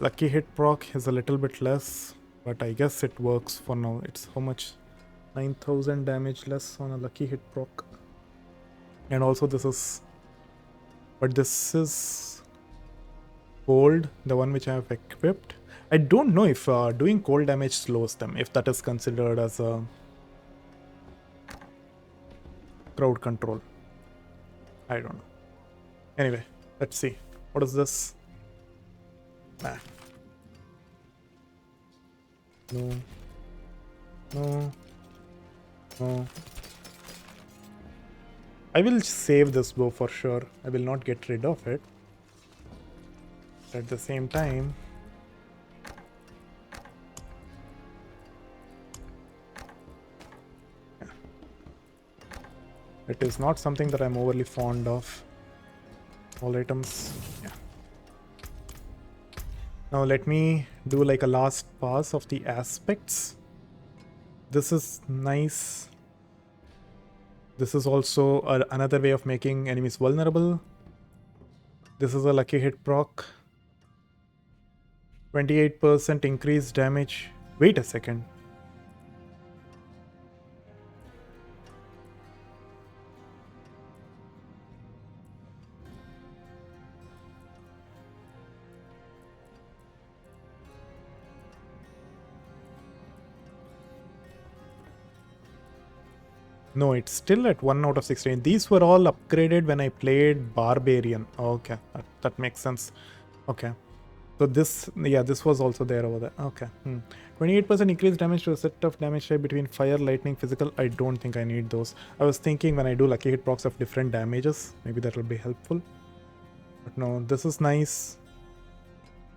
lucky hit proc is a little bit less, but I guess it works for now. It's how much? 9,000 damage less on a lucky hit proc. And also this is, but this is cold, the one which I have equipped. I don't know if doing cold damage slows them, if that is considered as a crowd control. I don't know. Anyway, let's see. What is this? Nah. No. No. No. I will save this bow for sure. I will not get rid of it. But at the same time, it is not something that I'm overly fond of. All items. Yeah. Now let me do like a last pass of the aspects. This is nice. This is also another way of making enemies vulnerable. This is a lucky hit proc. 28% increased damage. Wait a second. No, it's still at 1 out of 16. These were all upgraded when I played Barbarian. Okay, that makes sense. Okay. So this, yeah, this was also there over there. Okay. 28% increased damage to a set of damage type between fire, lightning, physical. I don't think I need those. I was thinking when I do lucky hit procs of different damages, maybe that will be helpful. But no, this is nice.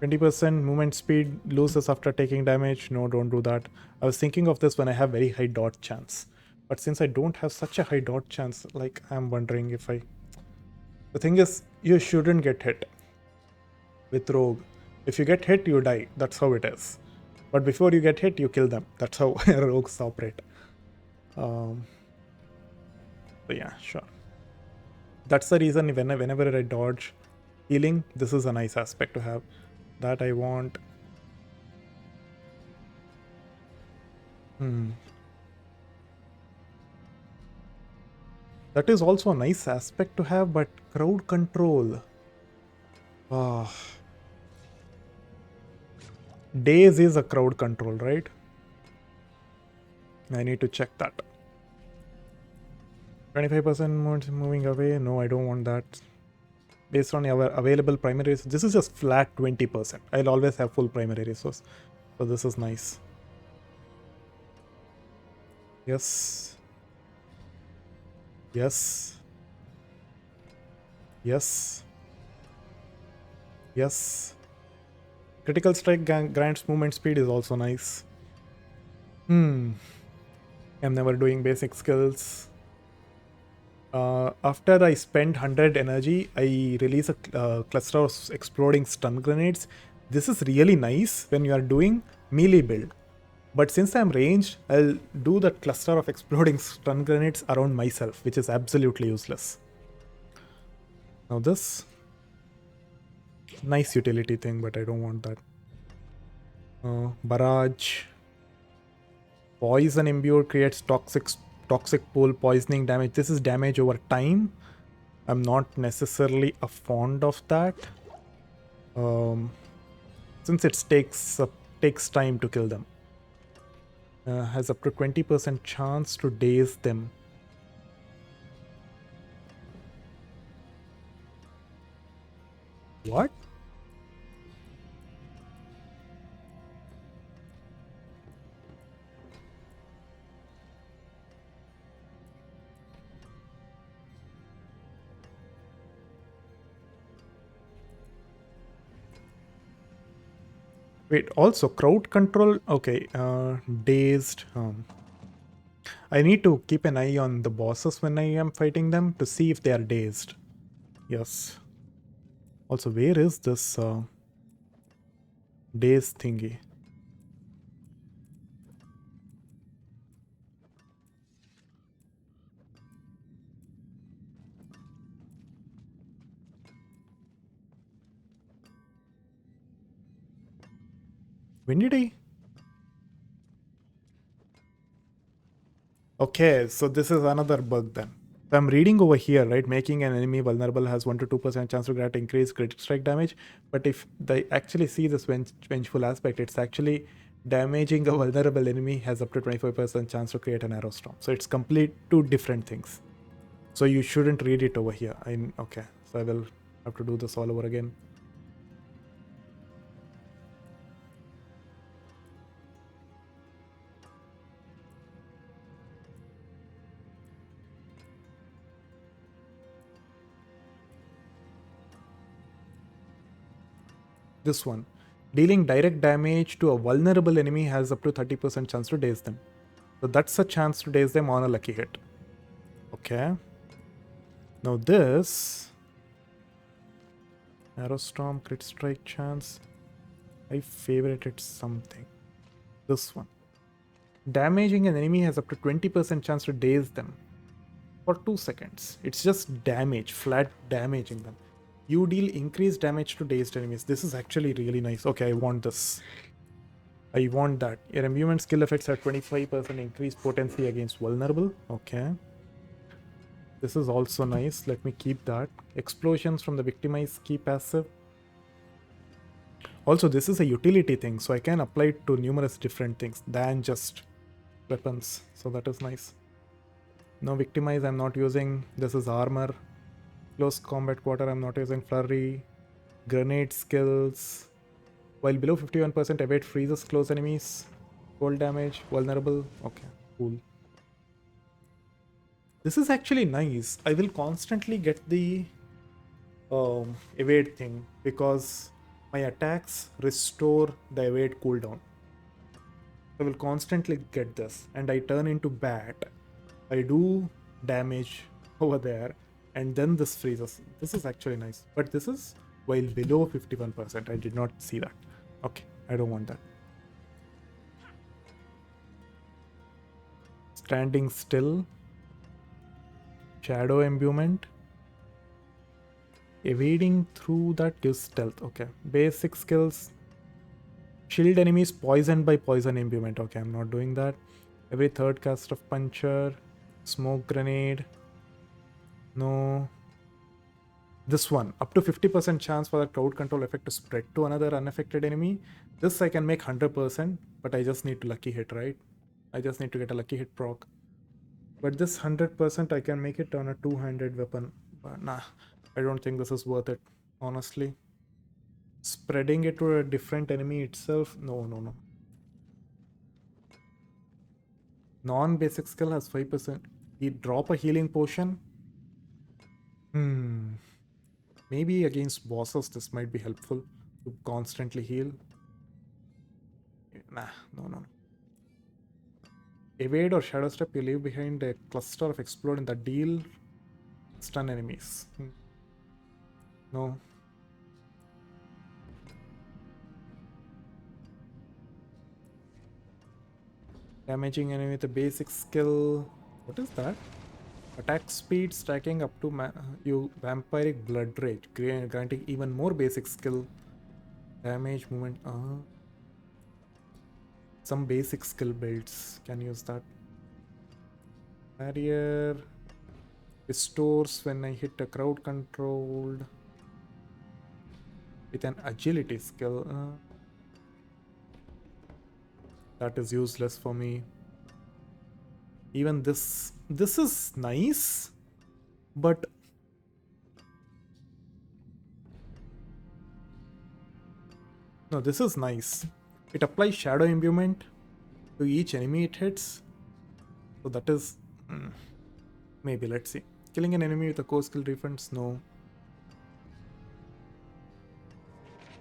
20% movement speed loses after taking damage. No, don't do that. I was thinking of this when I have very high dodge chance. But since I don't have such a high dodge chance, like I'm wondering if I... The thing is, you shouldn't get hit with rogue. If you get hit, you die. That's how it is. But before you get hit, you kill them. That's how rogues operate. So yeah, sure. That's the reason whenever I dodge healing, this is a nice aspect to have. That I want. That is also a nice aspect to have, but crowd control. Days is a crowd control, right? I need to check that. 25% moving away. No, I don't want that. Based on our available primary resource. This is just flat 20%. I'll always have full primary resource. So this is nice. Yes. Yes. Yes. Yes. Critical strike grants movement speed is also nice. I'm never doing basic skills. After I spend 100 energy, I release a cluster of exploding stun grenades. This is really nice when you are doing melee build. But since I'm ranged, I'll do that cluster of exploding stun grenades around myself, which is absolutely useless. Now this, nice utility thing, but I don't want that. Barrage. Poison imbued creates toxic pool poisoning damage. This is damage over time. I'm not necessarily a fond of that. Since it takes time to kill them. Has up to 20% chance to daze them. What? Wait, also crowd control. Okay, dazed. I need to keep an eye on the bosses when I am fighting them to see if they are dazed. Yes. Also, where is this daze thingy? When did I? Okay, so this is another bug then. So I'm reading over here, right? Making an enemy vulnerable has 1 to 2% chance to grant increased critical strike damage. But if they actually see this vengeful aspect, it's actually damaging a vulnerable enemy has up to 25% chance to create an arrow storm. So it's complete two different things. So you shouldn't read it over here. Okay, so I will have to do this all over again. This one. Dealing direct damage to a vulnerable enemy has up to 30% chance to daze them. So that's a chance to daze them on a lucky hit. Okay. Now this Arrow Storm crit strike chance. I favorited something. This one. Damaging an enemy has up to 20% chance to daze them for 2 seconds. It's just damage, flat damaging them. You deal increased damage to dazed enemies. This is actually really nice. Okay, I want this. I want that. Your imbuement skill effects have 25% increased potency against vulnerable. Okay. This is also nice. Let me keep that. Explosions from the victimized key passive. Also, this is a utility thing, so I can apply it to numerous different things than just weapons. So that is nice. No victimize, I'm not using. This is armor. Close combat quarter, I'm not using flurry. Grenade skills. While below 51%, evade freezes close enemies. Cold damage, vulnerable. Okay, cool. This is actually nice. I will constantly get the evade thing because my attacks restore the evade cooldown. I will constantly get this and I turn into bat. I do damage over there and then this freezes. This is actually nice. But this is while below 51%. I did not see that. Okay, I don't want that. Standing still. Shadow imbuement. Evading through that gives stealth. Okay. Basic skills. Shield enemies poisoned by poison imbuement. Okay, I'm not doing that. Every third cast of puncher. Smoke grenade. No. This one. Up to 50% chance for the crowd control effect to spread to another unaffected enemy. This I can make 100%, but I just need to lucky hit, right? I just need to get a lucky hit proc. But this 100% I can make it on a two-handed weapon. But nah, I don't think this is worth it, honestly. Spreading it to a different enemy itself? No, no, no. Non-basic skill has 5%. You drop a healing potion? Maybe against bosses this might be helpful to constantly heal. Nah, no, no, no. Evade or shadow step, you leave behind a cluster of explode in the deal stun enemies. No. Damaging enemy with a basic skill. What is that? Attack speed stacking up to you vampiric blood rage, granting even more basic skill. Damage movement. Some basic skill builds can use that. Barrier restores when I hit a crowd controlled with an agility skill. That is useless for me. Even this is nice, but no, this is nice. It applies shadow imbuement to each enemy it hits. So that is maybe, let's see. Killing an enemy with a core skill refunds, no.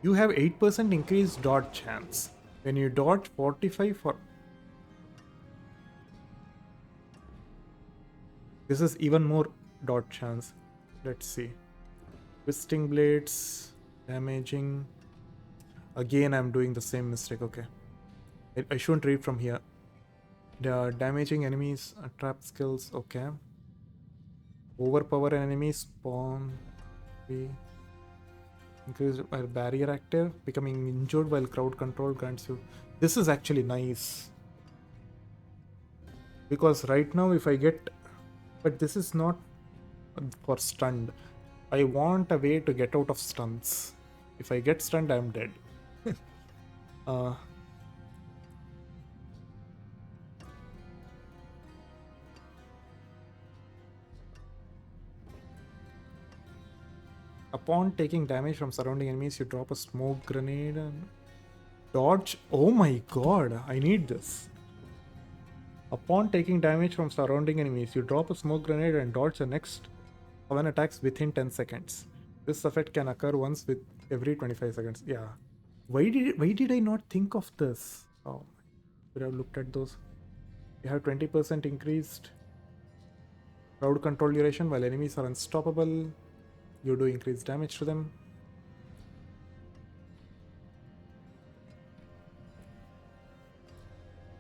You have 8% increased dodge chance. When you dodge 45 for... This is even more dodge chance. Let's see. Twisting blades, damaging. Again, I'm doing the same mistake. Okay. I shouldn't read from here. The damaging enemies, trap skills. Okay. Overpower an enemy, spawn. Increase barrier active. Becoming injured while crowd control grants you. This is actually nice. Because right now if I get... But this is not for stunned. I want a way to get out of stuns. If I get stunned, I'm dead. uh, Upon taking damage from surrounding enemies, you drop a smoke grenade and dodge. Oh my god, I need this. Upon taking damage from surrounding enemies, you drop a smoke grenade and dodge the next 7 attacks within 10 seconds. This effect can occur once with every 25 seconds. Yeah. Why did I not think of this? Oh, should have looked at those. You have 20% increased crowd control duration while enemies are unstoppable. You do increased damage to them.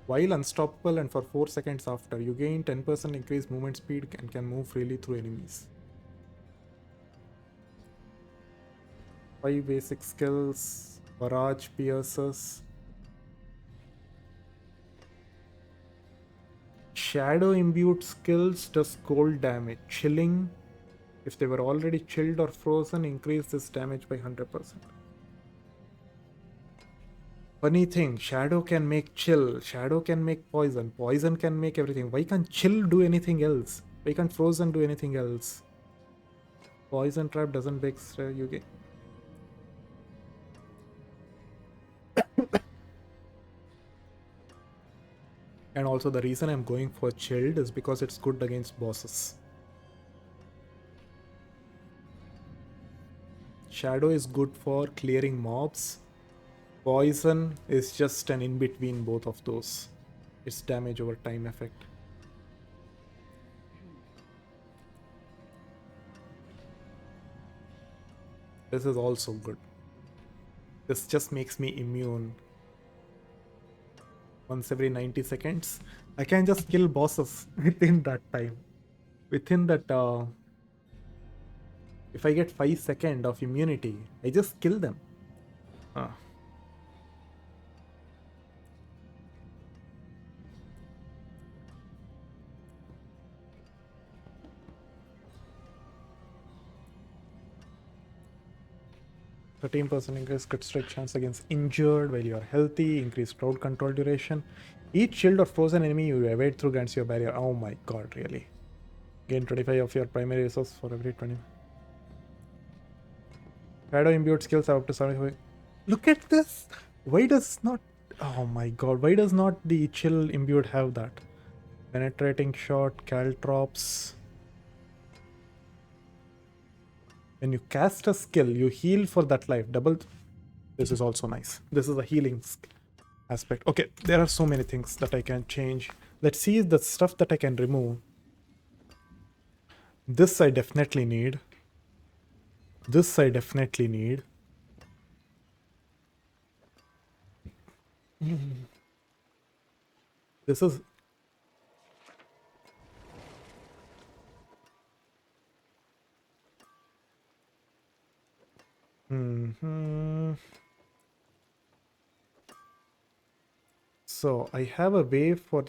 While unstoppable and for 4 seconds after, you gain 10% increased movement speed and can move freely through enemies. 5 basic skills, barrage pierces. Shadow imbued skills does cold damage. Chilling, if they were already chilled or frozen, increase this damage by 100%. Funny thing, shadow can make chill, shadow can make poison, poison can make everything. Why can't chill do anything else? Why can't frozen do anything else? Poison trap doesn't break you get. And also the reason I'm going for chilled is because it's good against bosses. Shadow is good for clearing mobs. Poison is just an in-between both of those. It's damage over time effect. This is also good. This just makes me immune. Once every 90 seconds, I can just kill bosses within that time. Within that, if I get 5 seconds of immunity, I just kill them. 13% increased crit strike chance against injured while you are healthy, increased crowd control duration. Each shield or frozen enemy you evade through grants you a barrier. Oh my god, really. Gain 25 of your primary resource for every 20. Shadow imbued skills have up to 75. Look at this! Why does not... Oh my god, why does not the chill imbued have that? Penetrating shot, caltrops. When you cast a skill, you heal for that life. Double. This is also nice. This is a healing aspect. Okay, there are so many things that I can change. Let's see the stuff that I can remove. This I definitely need. This I definitely need. This is... So I have a way for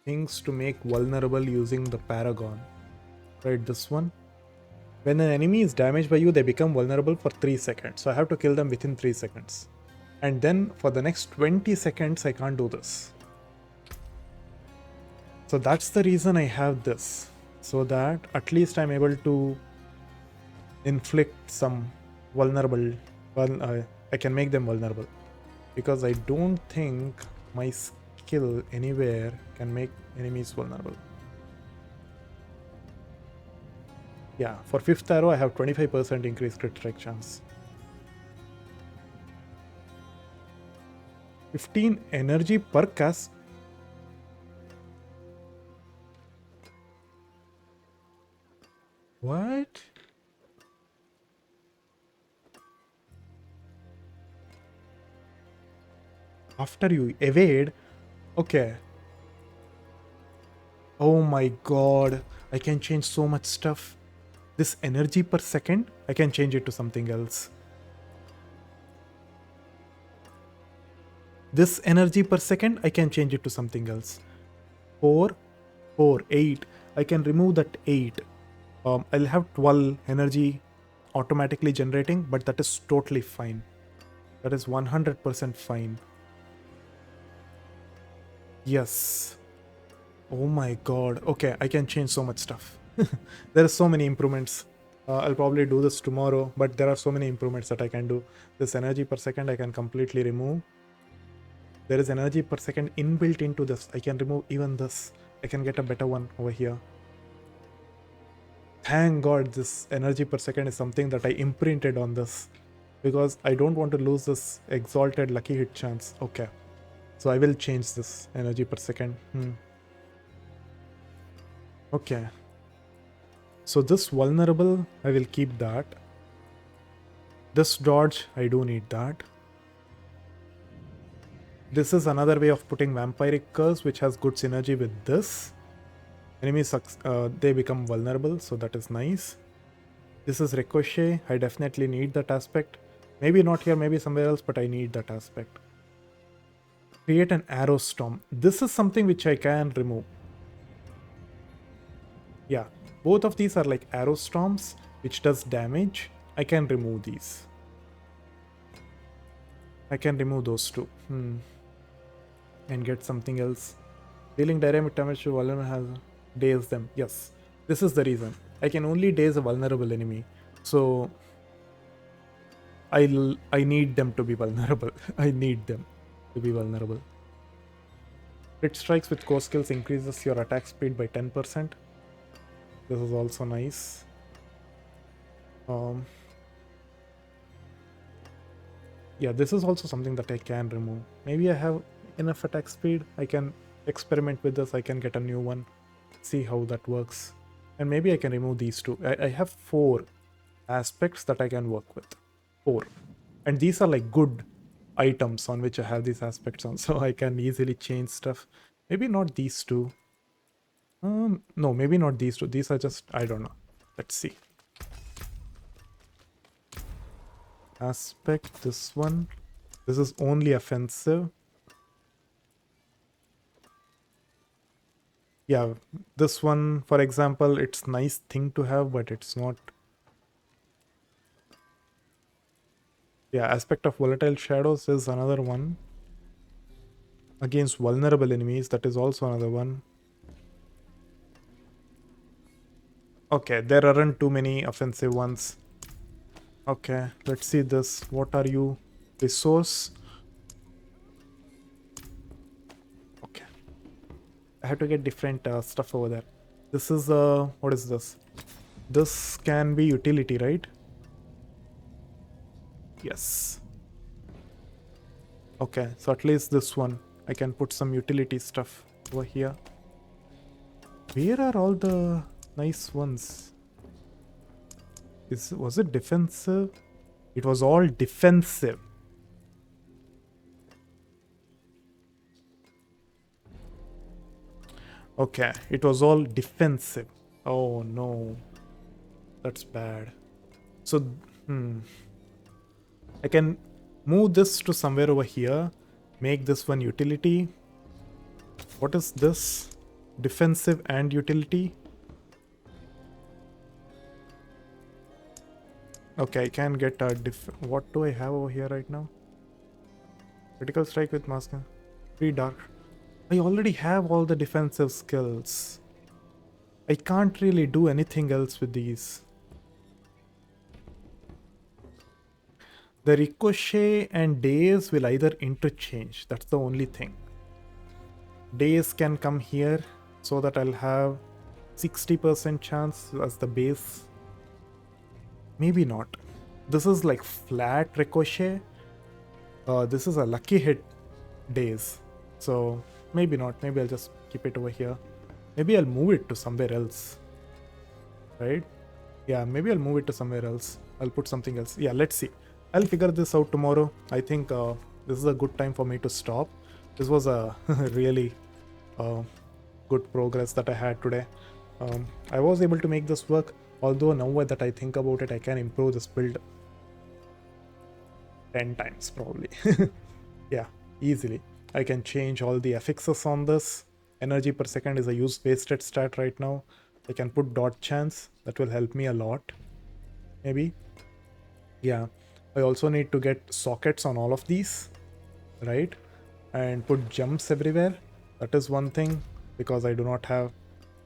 things to make vulnerable using the Paragon. Right, this one. When an enemy is damaged by you, they become vulnerable for 3 seconds. So I have to kill them within 3 seconds. And then for the next 20 seconds, I can't do this. So that's the reason I have this. So that at least I'm able to inflict some vulnerable... I can make them vulnerable. Because I don't think my skill anywhere can make enemies vulnerable. Yeah, for 5th arrow, I have 25% increased crit strike chance. 15 energy per cast. What? After you evade? Okay. Oh my god. I can change so much stuff. This energy per second, I can change it to something else. This energy per second, I can change it to something else. 4, 4, 8. I can remove that 8. I'll have 12 energy automatically generating, but that is totally fine. That is 100% fine. Yes. Oh my god. Okay, I can change so much stuff. There are so many improvements. I'll probably do this tomorrow, but there are so many improvements that I can do. This energy per second I can completely remove. There is energy per second inbuilt into this. I can remove even this. I can get a better one over here. Thank god this energy per second is something that I imprinted on this, because I don't want to lose this exalted lucky hit chance. Okay, so I will change this energy per second. Okay, so this vulnerable, I will keep that. This dodge, I do need that. This is another way of putting Vampiric Curse, which has good synergy with this. Enemies, they become vulnerable, so that is nice. This is Ricochet. I definitely need that aspect. Maybe not here, maybe somewhere else, but I need that aspect. Create an Arrow Storm. This is something which I can remove. Yeah, both of these are like Arrow Storms, which does damage. I can remove these. I can remove those two. And get something else. Dealing direct damage to vulnerable has daze them. Yes, this is the reason. I can only daze a vulnerable enemy. So I need them to be vulnerable. I need them to be vulnerable. Crit strikes with core skills increases your attack speed by 10%. This is also nice. Yeah, this is also something that I can remove. Maybe I have enough attack speed. I can experiment with this. I can get a new one. See how that works. And maybe I can remove these two. I have 4 aspects that I can work with. 4. And these are like good items on which I have these aspects on. So I can easily change stuff. Maybe not these two. No, maybe not these two. These are just, I don't know. Let's see. Aspect, this one. This is only offensive. Yeah, this one, for example, it's nice thing to have, but it's not. Yeah, aspect of volatile shadows is another one. Against vulnerable enemies, that is also another one. Okay, there aren't too many offensive ones. Okay, let's see this. What are you? Resource. Okay. I have to get different stuff over there. This is what is this? This can be utility, right? Yes. Okay, so at least this one. I can put some utility stuff over here. Where are all the nice ones? Was it defensive? It was all defensive. Okay, it was all defensive. Oh no. That's bad. So, I can move this to somewhere over here. Make this one utility. What is this? Defensive and utility. Okay, I can get a what do I have over here right now? Critical strike with mask. 3 dark. I already have all the defensive skills. I can't really do anything else with these. The ricochet and daze will either interchange. That's the only thing. Daze can come here so that I'll have 60% chance as the base. Maybe not. This is like flat ricochet. This is a lucky hit daze. So maybe not. Maybe I'll just keep it over here. Maybe I'll move it to somewhere else. Right? Yeah, maybe I'll move it to somewhere else. I'll put something else. Yeah, let's see. I'll figure this out tomorrow. I think this is a good time for me to stop. This was a really good progress that I had today. I was able to make this work. Although now that I think about it, I can improve this build 10 times probably. Yeah, easily. I can change all the affixes on this. Energy per second is a use wasted stat right now. I can put dot chance. That will help me a lot. Maybe. Yeah. I also need to get sockets on all of these, right? And put jumps everywhere. That is one thing because I do not have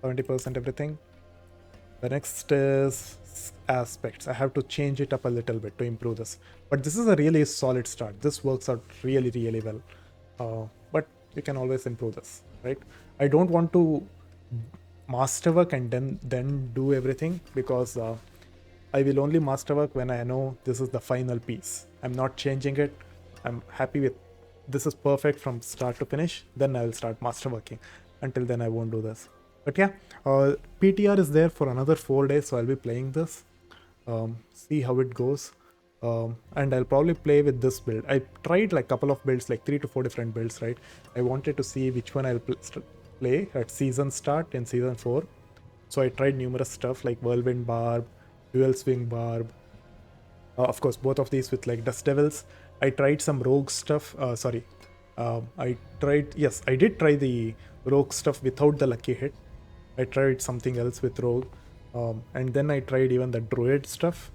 70% everything. The next is aspects. I have to change it up a little bit to improve this. But this is a really solid start. This works out really, really well. But you can always improve this, right? I don't want to masterwork and then do everything because I will only masterwork when I know this is the final piece. I'm not changing it. I'm happy with this is perfect from start to finish. Then I will start masterworking. Until then, I won't do this. But yeah, PTR is there for another 4 days, so I'll be playing this. See how it goes. And I'll probably play with this build. I tried like a couple of builds, like 3 to 4 different builds, right? I wanted to see which one I'll play at season start in season 4. So I tried numerous stuff like Whirlwind Barb, Dual Swing Barb. Of course, both of these with like Dust Devils. I tried some Rogue stuff. Yes, I did try the Rogue stuff without the lucky hit. I tried something else with Rogue. And then I tried even the Druid stuff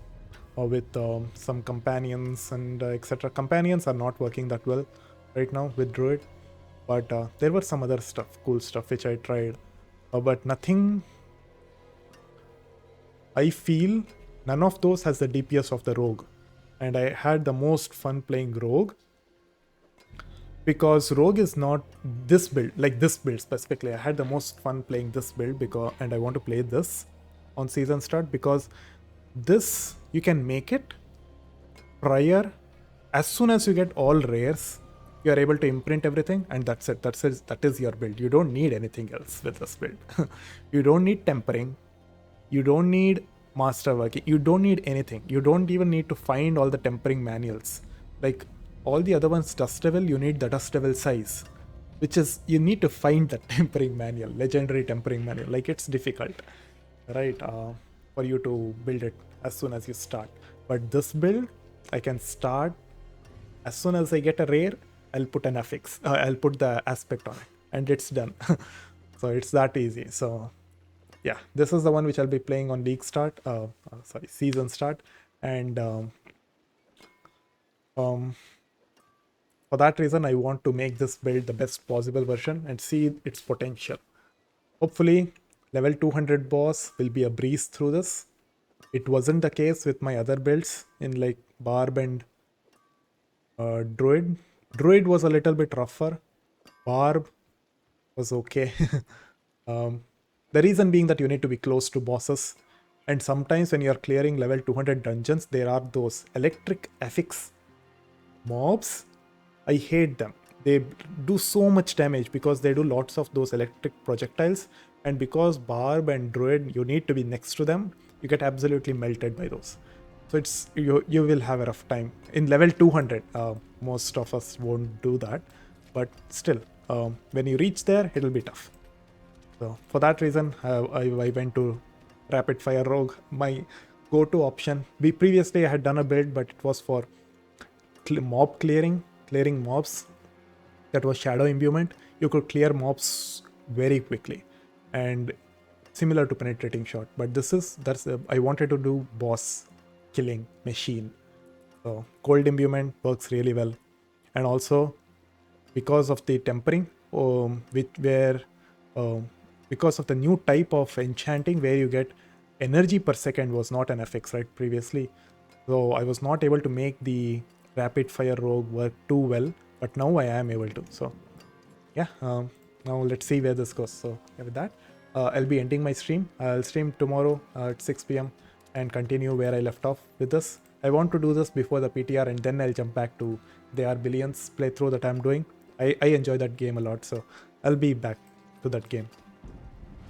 with some companions and etc. Companions are not working that well right now with Druid. But there were some other stuff, cool stuff, which I tried. But nothing. I feel none of those has the DPS of the Rogue. And I had the most fun playing Rogue because Rogue is not this build, like this build specifically. I had the most fun playing this build and I want to play this on season start because this you can make it prior. As soon as you get all rares, you are able to imprint everything, and that's it. That is your build. You don't need anything else with this build. You don't need tempering. You don't need masterworking. You don't need anything. You don't even need to find all the tempering manuals. Like all the other ones, Dust Devil, you need the Dust Devil size, which is you need to find the tempering manual, legendary tempering manual. Like it's difficult, right? For you to build it as soon as you start. But this build, I can start as soon as I get a rare. I'll put an affix. I'll put the aspect on it, and it's done. So it's that easy. So yeah, this is the one which I'll be playing on league start. Season start, and for that reason, I want to make this build the best possible version and see its potential. Hopefully, level 200 boss will be a breeze through this. It wasn't the case with my other builds in like Barb and Druid. Druid was a little bit rougher. Barb was okay. The reason being that you need to be close to bosses. And sometimes when you're clearing level 200 dungeons, there are those electric affix mobs. I hate them. They do so much damage because they do lots of those electric projectiles. And because Barb and Druid, you need to be next to them, you get absolutely melted by those. So it's you will have a rough time. In level 200, most of us won't do that. But still, when you reach there, it'll be tough. So for that reason, I went to Rapid Fire Rogue. My go-to option. Previously I had done a build, but it was for mob clearing mobs. That was Shadow Imbuement. You could clear mobs very quickly, and similar to Penetrating Shot. But I wanted to do boss killing machine. So Cold Imbuement works really well, and also because of the tempering, because of the new type of enchanting where you get energy per second was not an FX, right, previously. So I was not able to make the Rapid Fire Rogue work too well, but now I am able to. So yeah, now let's see where this goes. So yeah, with that, I'll be ending my stream. I'll stream tomorrow at 6 p.m. and continue where I left off with this. I want to do this before the PTR, and then I'll jump back to the Are Billions playthrough that I'm doing. I enjoy that game a lot, so I'll be back to that game.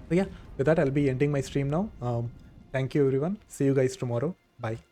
So yeah, with that, I'll be ending my stream now. Thank you everyone. See you guys tomorrow. Bye.